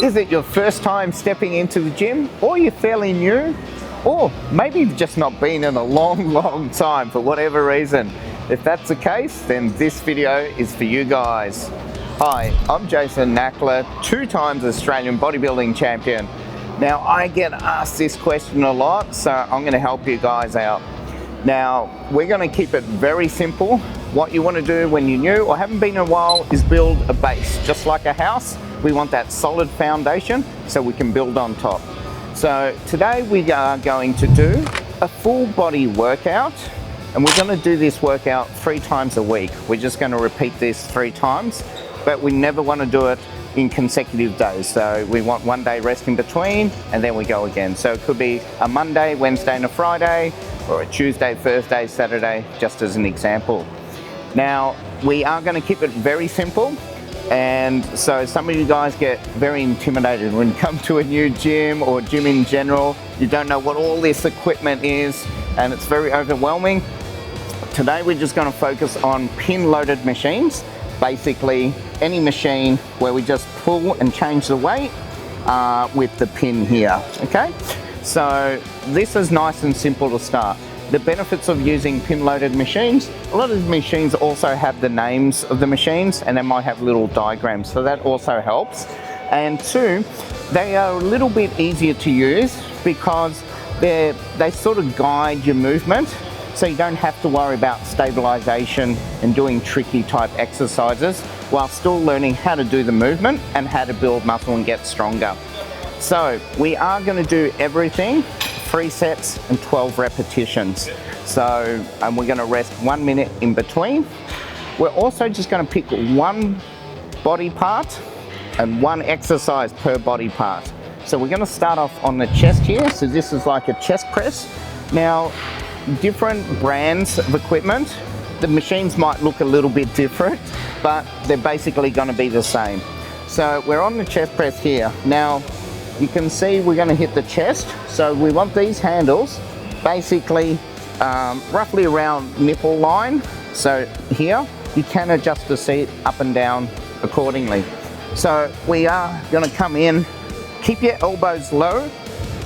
Is it your first time stepping into the gym, or you're fairly new, or maybe you've just not been in a long time for whatever reason? If that's the case, then this video is for you guys. Hi, I'm Jason Nackler, 2 times Australian bodybuilding champion. Now, I get asked this question a lot, so I'm going to help you guys out. Now, we're going to keep it very simple. What you want to do when you're new or haven't been in a while is build a base. Just like a house, we want that solid foundation so we can build on top. So today we are going to do a full body workout, and we're going to do this workout 3 times a week. We're just going to repeat this 3 times, but we never want to do it in consecutive days. So we want 1 day rest in between, and then we go again. So it could be a Monday, Wednesday and a Friday, or a Tuesday, Thursday, Saturday, just as an example. Now, we are going to keep it very simple, and so some of you guys get very intimidated when you come to a new gym or gym in general. You don't know what all this equipment is, and it's very overwhelming. Today we're just going to focus on pin-loaded machines. Basically, any machine where we just pull and change the weight with the pin here, okay? So this is nice and simple to start. The benefits of using pin-loaded machines, a lot of the machines also have the names of the machines, and they might have little diagrams, so that also helps. And 2, they are a little bit easier to use because they sort of guide your movement, so you don't have to worry about stabilization and doing tricky type exercises while still learning how to do the movement and how to build muscle and get stronger. So we are going to do everything 3 sets and 12 repetitions. So we're going to rest 1 minute in between. We're also just going to pick 1 body part and 1 exercise per body part. So we're going to start off on the chest here. So this is like a chest press. Now, different brands of equipment, the machines might look a little bit different, but they're basically going to be the same. So we're on the chest press here. Now, you can see we're going to hit the chest, so we want these handles basically roughly around nipple line. So here you can adjust the seat up and down accordingly. So we are going to come in, keep your elbows low.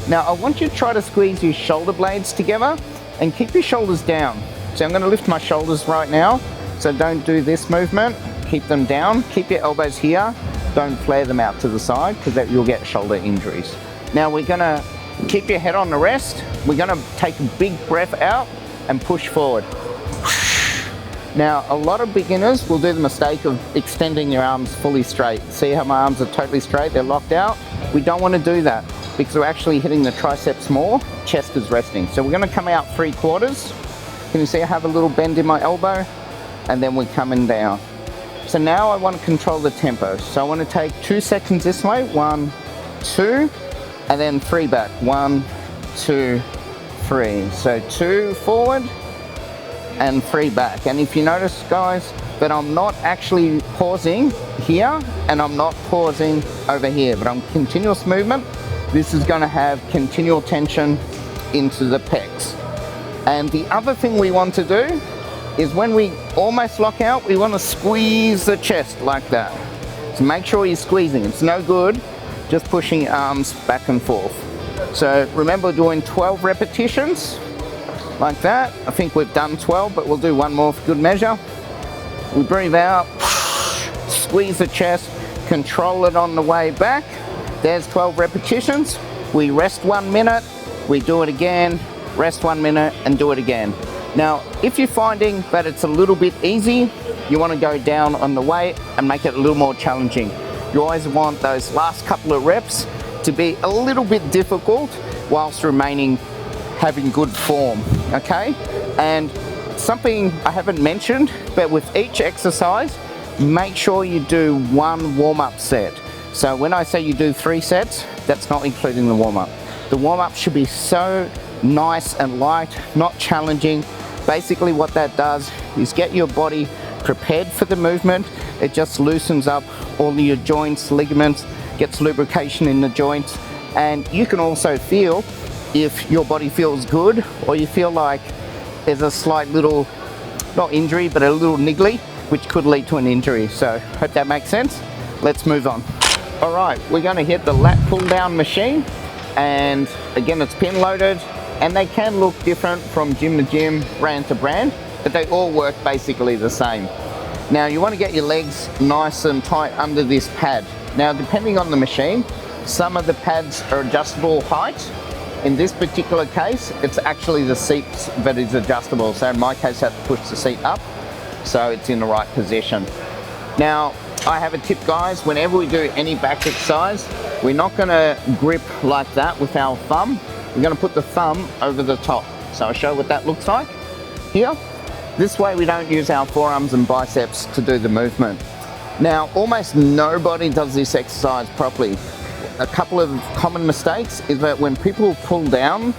Now I want you to try to squeeze your shoulder blades together and keep your shoulders down. So I'm going to lift my shoulders right now, so don't do this movement, keep them down, keep your elbows here. Don't flare them out to the side because you'll get shoulder injuries. Now we're gonna keep your head on the rest. We're gonna take a big breath out and push forward. Now, a lot of beginners will do the mistake of extending your arms fully straight. See how my arms are totally straight, they're locked out? We don't wanna do that because we're actually hitting the triceps more, chest is resting. So we're gonna come out 3/4. Can you see I have a little bend in my elbow? And then we're coming down. So now I want to control the tempo. So I want to take 2 seconds this way, 1, 2, and then 3 back, 1, 2, 3. So 2 forward and 3 back. And if you notice, guys, that I'm not actually pausing here and I'm not pausing over here, but I'm continuous movement. This is going to have continual tension into the pecs. And the other thing we want to do is when we almost lock out, we want to squeeze the chest like that. So make sure you're squeezing. It's no good just pushing your arms back and forth. So remember doing 12 repetitions like that. I think we've done 12, but we'll do 1 more for good measure. We breathe out, squeeze the chest, control it on the way back. There's 12 repetitions. We rest 1 minute, we do it again, rest 1 minute and do it again. Now, if you're finding that it's a little bit easy, you want to go down on the weight and make it a little more challenging. You always want those last couple of reps to be a little bit difficult whilst remaining having good form, okay? And something I haven't mentioned, but with each exercise, make sure you do 1 warm-up set. So when I say you do 3 sets, that's not including the warm-up. The warm-up should be so nice and light, not challenging. Basically what that does is get your body prepared for the movement. It just loosens up all your joints, ligaments, gets lubrication in the joints, and you can also feel if your body feels good or you feel like there's a slight little, not injury, but a little niggly, which could lead to an injury. So hope that makes sense. Let's move on. All right, we're gonna hit the lat pull down machine. And again, it's pin loaded, and they can look different from gym to gym, brand to brand, but they all work basically the same. Now you want to get your legs nice and tight under this pad. Now depending on the machine, some of the pads are adjustable height. In this particular case, it's actually the seat that is adjustable. So in my case, I have to push the seat up so it's in the right position. Now, I have a tip, guys. Whenever we do any back exercise, we're not gonna grip like that with our thumb. We're gonna put the thumb over the top. So I'll show what that looks like here. This way we don't use our forearms and biceps to do the movement. Now, almost nobody does this exercise properly. A couple of common mistakes is that when people pull down,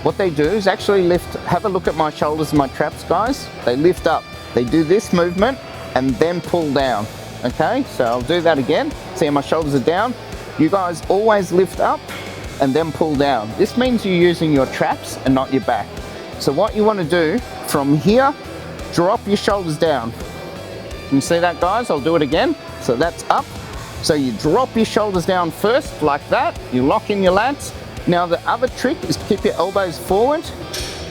what they do is actually lift. Have a look at my shoulders and my traps, guys. They lift up. They do this movement and then pull down. Okay, so I'll do that again. See how my shoulders are down? You guys always lift up and then pull down. This means you're using your traps and not your back. So what you want to do from here, drop your shoulders down. Can you see that, guys? I'll do it again. So that's up. So you drop your shoulders down first, like that. You lock in your lats. Now the other trick is keep your elbows forward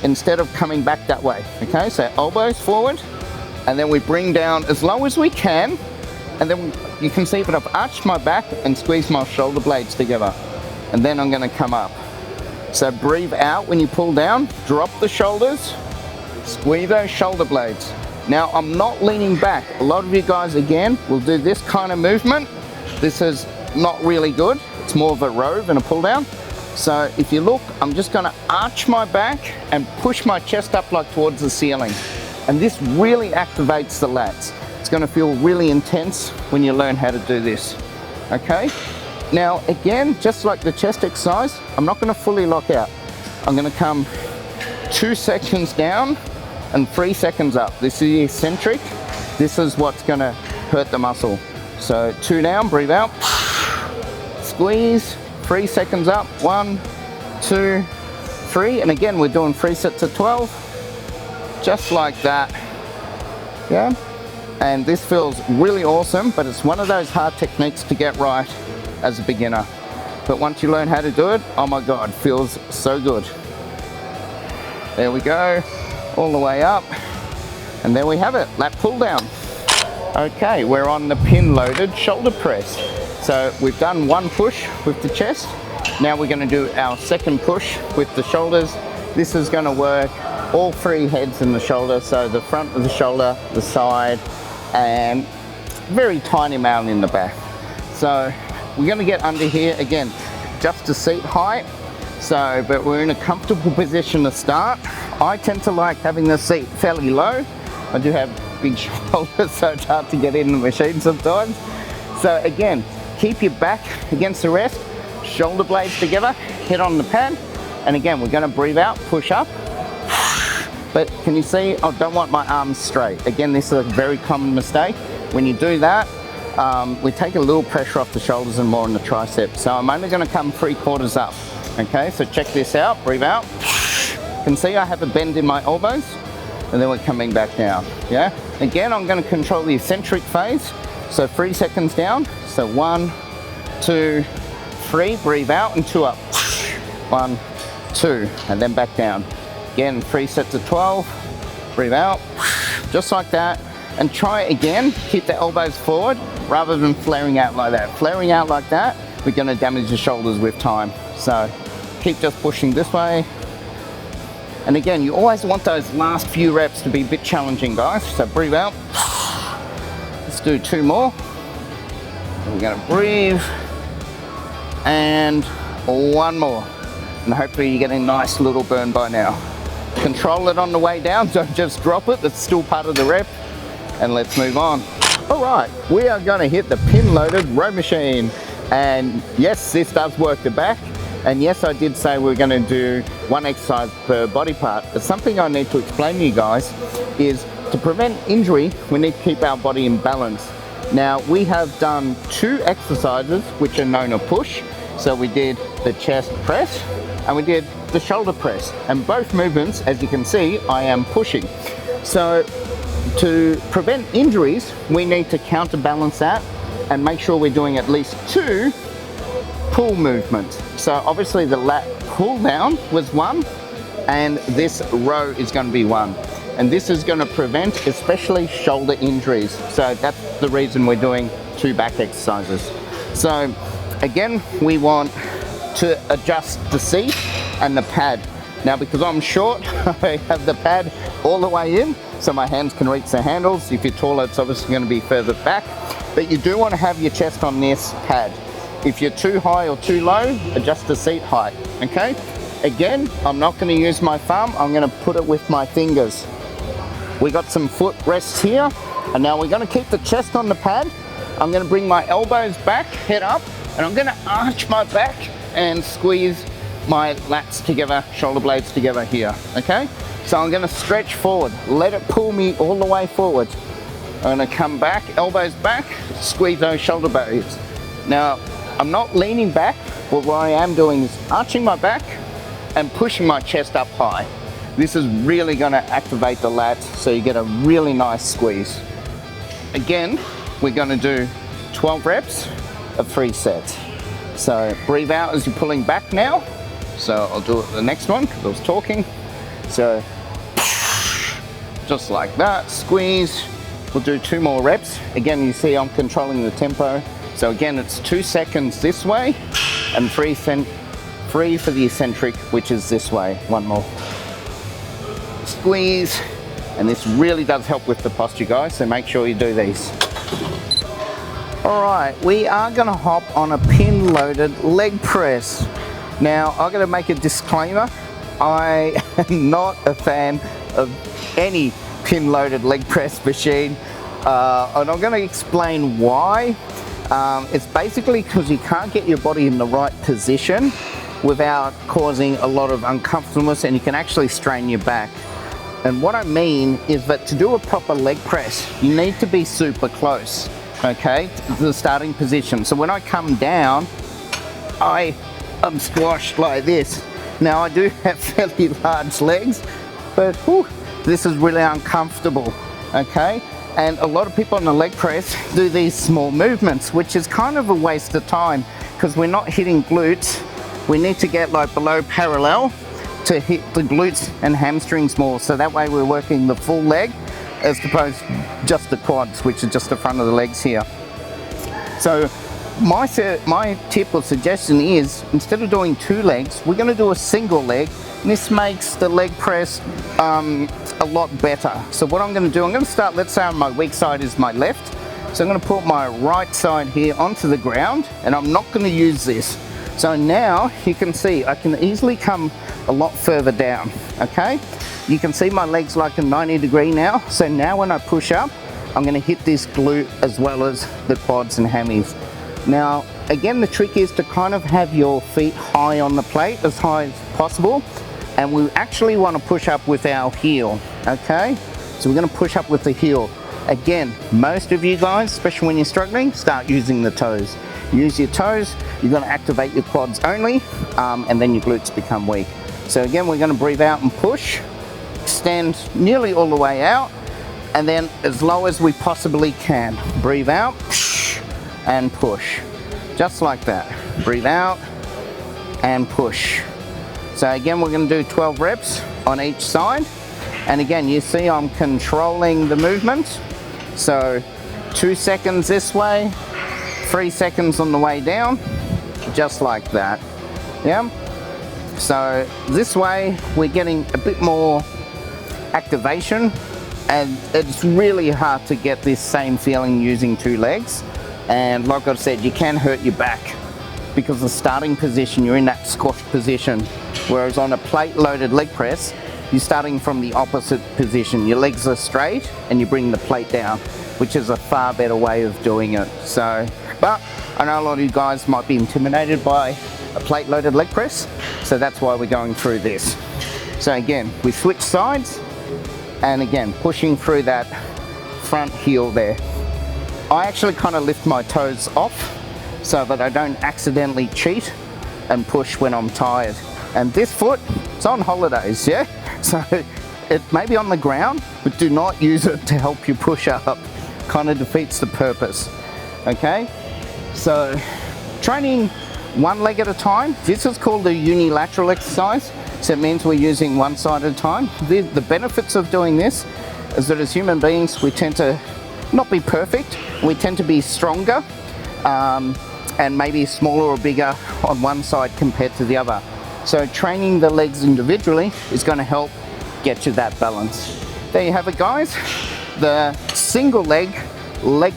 instead of coming back that way. Okay, so elbows forward, and then we bring down as low as we can, and then you can see that I've arched my back and squeezed my shoulder blades together. And then I'm gonna come up. So breathe out when you pull down, drop the shoulders, squeeze those shoulder blades. Now I'm not leaning back. A lot of you guys, again, will do this kind of movement. This is not really good. It's more of a row than a pull down. So if you look, I'm just gonna arch my back and push my chest up like towards the ceiling. And this really activates the lats. It's gonna feel really intense when you learn how to do this, okay? Now, again, just like the chest exercise, I'm not gonna fully lock out. I'm gonna come 2 seconds down and 3 seconds up. This is the eccentric. This is what's gonna hurt the muscle. So 2 down, breathe out, squeeze, 3 seconds up, 1, 2, 3. And again, we're doing 3 sets of 12, just like that, yeah? And this feels really awesome, but it's one of those hard techniques to get right as a beginner. But once you learn how to do it, oh my God, feels so good. There we go, all the way up. And there we have it, lat pull down. Okay, we're on the pin loaded shoulder press. So we've done 1 push with the chest. Now we're gonna do our 2nd push with the shoulders. This is gonna work all 3 heads in the shoulder. So the front of the shoulder, the side, and very tiny amount in the back. So we're gonna get under here again, just to seat height. So, but we're in a comfortable position to start. I tend to like having the seat fairly low. I do have big shoulders, so it's hard to get in the machine sometimes. So again, keep your back against the rest, shoulder blades together, head on the pad. And again, we're gonna breathe out, push up. But can you see, I don't want my arms straight. Again, this is a very common mistake. When you do that, we take a little pressure off the shoulders and more on the triceps. So I'm only gonna come 3/4 up. Okay, so check this out, breathe out. You can see I have a bend in my elbows, and then we're coming back down, yeah? Again, I'm gonna control the eccentric phase. So 3 seconds down. So 1, 2, 3, breathe out, and 2 up. 1, 2, and then back down. Again, 3 sets of 12, breathe out, just like that. And try again, keep the elbows forward rather than flaring out like that. Flaring out like that, we're gonna damage the shoulders with time. So keep just pushing this way. And again, you always want those last few reps to be a bit challenging, guys. So breathe out. Let's do 2 more. We're gonna breathe. And 1 more. And hopefully you're getting a nice little burn by now. Control it on the way down, don't just drop it. That's still part of the rep. And let's move on. All right, we are gonna hit the pin loaded row machine. And yes, this does work the back. And yes, I did say we're gonna do 1 exercise per body part, but something I need to explain to you guys is to prevent injury, we need to keep our body in balance. Now, we have done 2 exercises which are known as push. So we did the chest press and we did the shoulder press. And both movements, as you can see, I am pushing. So to prevent injuries, we need to counterbalance that and make sure we're doing at least 2 pull movements. So obviously the lat pull down was 1, and this row is going to be 1. And this is going to prevent especially shoulder injuries. So that's the reason we're doing 2 back exercises. So again, we want to adjust the seat and the pad. Now because I'm short, I have the pad all the way in so my hands can reach the handles. If you're taller, it's obviously going to be further back, but you do want to have your chest on this pad. If you're too high or too low, adjust the seat height, okay? Again, I'm not going to use my thumb, I'm going to put it with my fingers. We got some foot rests here, and now we're going to keep the chest on the pad. I'm going to bring my elbows back, head up, and I'm going to arch my back and squeeze my lats together, shoulder blades together here, okay? So I'm going to stretch forward, let it pull me all the way forward. I'm going to come back, elbows back, squeeze those shoulder blades. Now, I'm not leaning back, but what I am doing is arching my back and pushing my chest up high. This is really going to activate the lats, so you get a really nice squeeze. Again, we're going to do 12 reps of 3 sets. So breathe out as you're pulling back now. So I'll do it the next one because I was talking. So just like that, squeeze. We'll do 2 more reps. Again, you see I'm controlling the tempo. So again, it's 2 seconds this way and 3 for the eccentric, which is this way. 1 more. Squeeze. And this really does help with the posture, guys, so make sure you do these. All right, we are gonna hop on a pin-loaded leg press. Now, I've got to make a disclaimer. I am not a fan of any pin-loaded leg press machine, and I'm gonna explain why. It's basically because you can't get your body in the right position without causing a lot of uncomfortableness, and you can actually strain your back. And what I mean is that to do a proper leg press, you need to be super close, okay, to the starting position. So when I come down, I am squashed like this. Now I do have fairly large legs, but whew, this is really uncomfortable, okay? And a lot of people on the leg press do these small movements, which is kind of a waste of time because we're not hitting glutes. We need to get like below parallel to hit the glutes and hamstrings more, so that way we're working the full leg as opposed to just the quads, which is just the front of the legs here. So my tip or suggestion is, instead of doing 2 legs, we're going to do a single leg, and this makes the leg press a lot better. So what I'm going to do, I'm going to start, let's say my weak side is my left, so I'm going to put my right side here onto the ground, and I'm not going to use this. So now you can see I can easily come a lot further down, okay? You can see my legs like a 90-degree now. So now when I push up, I'm gonna hit this glute as well as the quads and hammies. Now, again, the trick is to kind of have your feet high on the plate, as high as possible. And we actually wanna push up with our heel, okay? So we're gonna push up with the heel. Again, most of you guys, especially when you're struggling, start using the toes. Use your toes, you're gonna activate your quads only, and then your glutes become weak. So again, we're gonna breathe out and push, extend nearly all the way out, and then as low as we possibly can. Breathe out, and push. Just like that. Breathe out, and push. So again, we're gonna do 12 reps on each side. And again, you see I'm controlling the movement. So 2 seconds this way, 3 seconds on the way down, just like that, yeah? So this way, we're getting a bit more activation, and it's really hard to get this same feeling using 2 legs. And like I said, you can hurt your back because the starting position, you're in that squashed position. Whereas on a plate-loaded leg press, you're starting from the opposite position. Your legs are straight and you bring the plate down, which is a far better way of doing it. So, but I know a lot of you guys might be intimidated by a plate-loaded leg press, so that's why we're going through this. So again, we switch sides, and again, pushing through that front heel there. I actually kind of lift my toes off so that I don't accidentally cheat and push when I'm tired. And this foot, it's on holidays, yeah? So it may be on the ground, but do not use it to help you push up. Kind of defeats the purpose. okay? So training one leg at a time. This is called the unilateral exercise. So it means we're using one side at a time. The benefits of doing this is that as human beings, we tend to not be perfect. We tend to be stronger and maybe smaller or bigger on one side compared to the other. So training the legs individually is going to help get you that balance. There you have it, guys. The single leg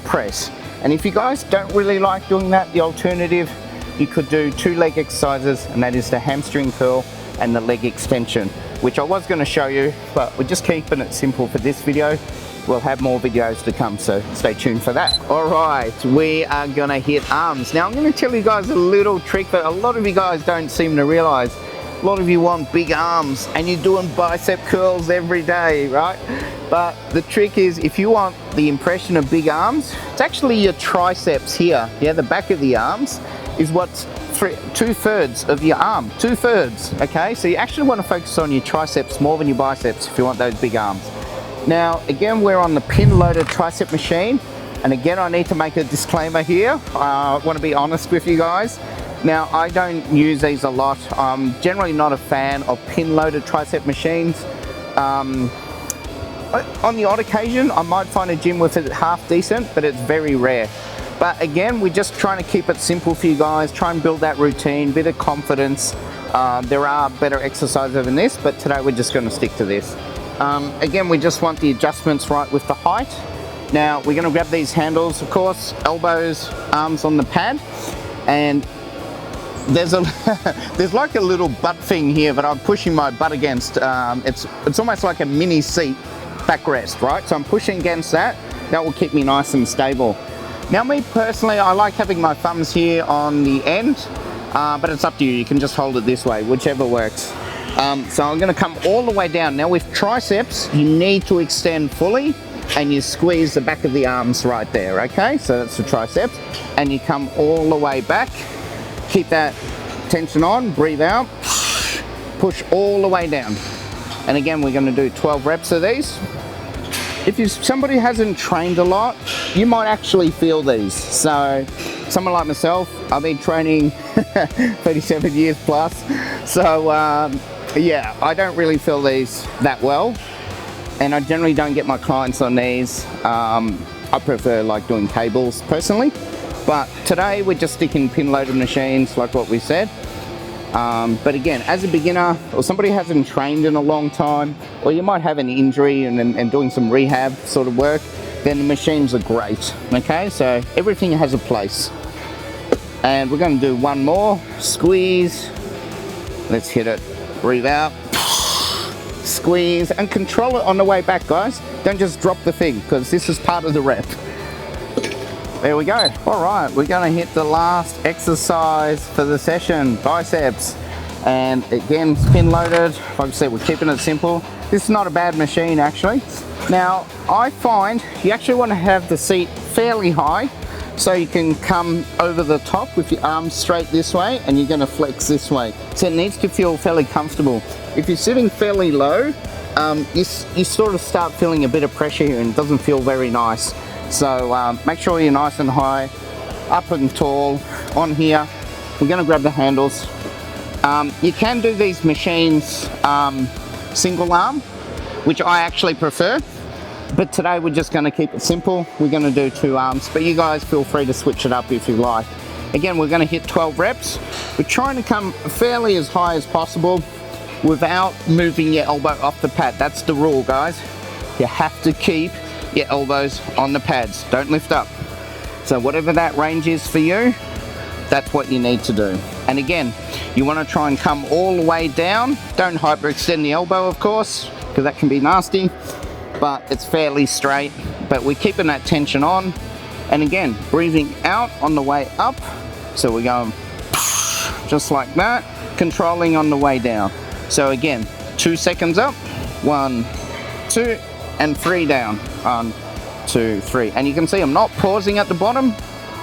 press. And if you guys don't really like doing that, the alternative, you could do 2 leg exercises, and that is the hamstring curl and the leg extension, which I was going to show you, but we're just keeping it simple for this video. We'll have more videos to come, so stay tuned for that. All right, we are gonna hit arms. Now I'm gonna tell you guys a little trick that a lot of you guys don't seem to realize. A lot of you want big arms and you're doing bicep curls every day, right? But the trick is, if you want the impression of big arms, it's actually your triceps here. Yeah, the back of the arms is what's 2/3 of your arm, 2/3, okay? So you actually want to focus on your triceps more than your biceps if you want those big arms. Now, again, we're on the pin-loaded tricep machine. And again, I need to make a disclaimer here. I want to be honest with you guys. Now, I don't use these a lot. I'm generally not a fan of pin-loaded tricep machines. On the odd occasion, I might find a gym with it half decent, but it's very rare. But again, we're just trying to keep it simple for you guys, try and build that routine, bit of confidence. There are better exercises than this, but today we're just going to stick to this. Again, we just want the adjustments right with the height. Now, we're going to grab these handles, of course, elbows, arms on the pad, and there's like a little butt thing here that I'm pushing my butt against. It's almost like a mini seat backrest, right? So I'm pushing against that. That will keep me nice and stable. Now, me personally, I like having my thumbs here on the end, but it's up to you. You can just hold it this way, whichever works. So I'm going to come all the way down. Now with triceps, you need to extend fully and you squeeze the back of the arms right there, okay? So that's the triceps. And you come all the way back. Keep that tension on, breathe out, push all the way down. And again, we're going to do 12 reps of these. If somebody hasn't trained a lot, you might actually feel these. So someone like myself, I've been training 37 years plus. So yeah, I don't really feel these that well, and I generally don't get my clients on these. I prefer like doing cables personally, but today we're just sticking pin loaded machines like what we said. But again, as a beginner or somebody who hasn't trained in a long time, or you might have an injury and doing some rehab sort of work, then the machines are great, okay? So everything has a place. And we're going to do one more, squeeze, let's hit it. Breathe out, squeeze, and control it on the way back, guys. Don't just drop the thing, because this is part of the rep. There we go. All right, we're going to hit the last exercise for the session, biceps. And again, spin loaded. Like I said, we're keeping it simple. This is not a bad machine, actually. Now, I find you actually want to have the seat fairly high, so you can come over the top with your arms straight this way, and you're going to flex this way. So it needs to feel fairly comfortable. If you're sitting fairly low, you sort of start feeling a bit of pressure here and it doesn't feel very nice. So make sure you're nice and high, up and tall on here. We're going to grab the handles. You can do these machines single arm, which I actually prefer. But today we're just going to keep it simple. We're going to do 2 arms, but you guys feel free to switch it up if you like. Again, we're going to hit 12 reps. We're trying to come fairly as high as possible without moving your elbow off the pad. That's the rule, guys. You have to keep your elbows on the pads. Don't lift up. So whatever that range is for you, that's what you need to do. And again, you want to try and come all the way down. Don't hyperextend the elbow, of course, because that can be nasty. But it's fairly straight, but we're keeping that tension on. And again, breathing out on the way up. So we're going just like that, controlling on the way down. So again, 2 seconds up, 1, 2, and 3 down. 1, 2, 3. And you can see I'm not pausing at the bottom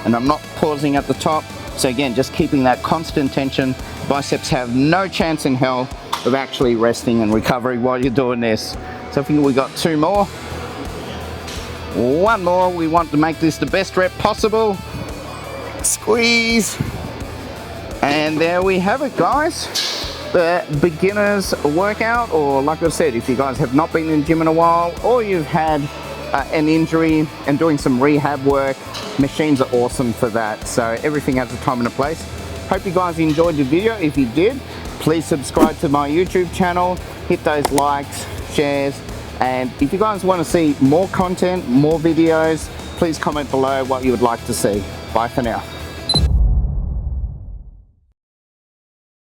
and I'm not pausing at the top. So again, just keeping that constant tension. Biceps have no chance in hell of actually resting and recovering while you're doing this. So I think we got 2 more. 1 more. We want to make this the best rep possible. Squeeze. And there we have it, guys. The beginner's workout, or like I said, if you guys have not been in the gym in a while, or you've had an injury and doing some rehab work, machines are awesome for that. So everything has a time and a place. Hope you guys enjoyed the video. If you did, please subscribe to my YouTube channel, hit those likes, shares, and if you guys want to see more content, more videos, please comment below what you would like to see. Bye for now.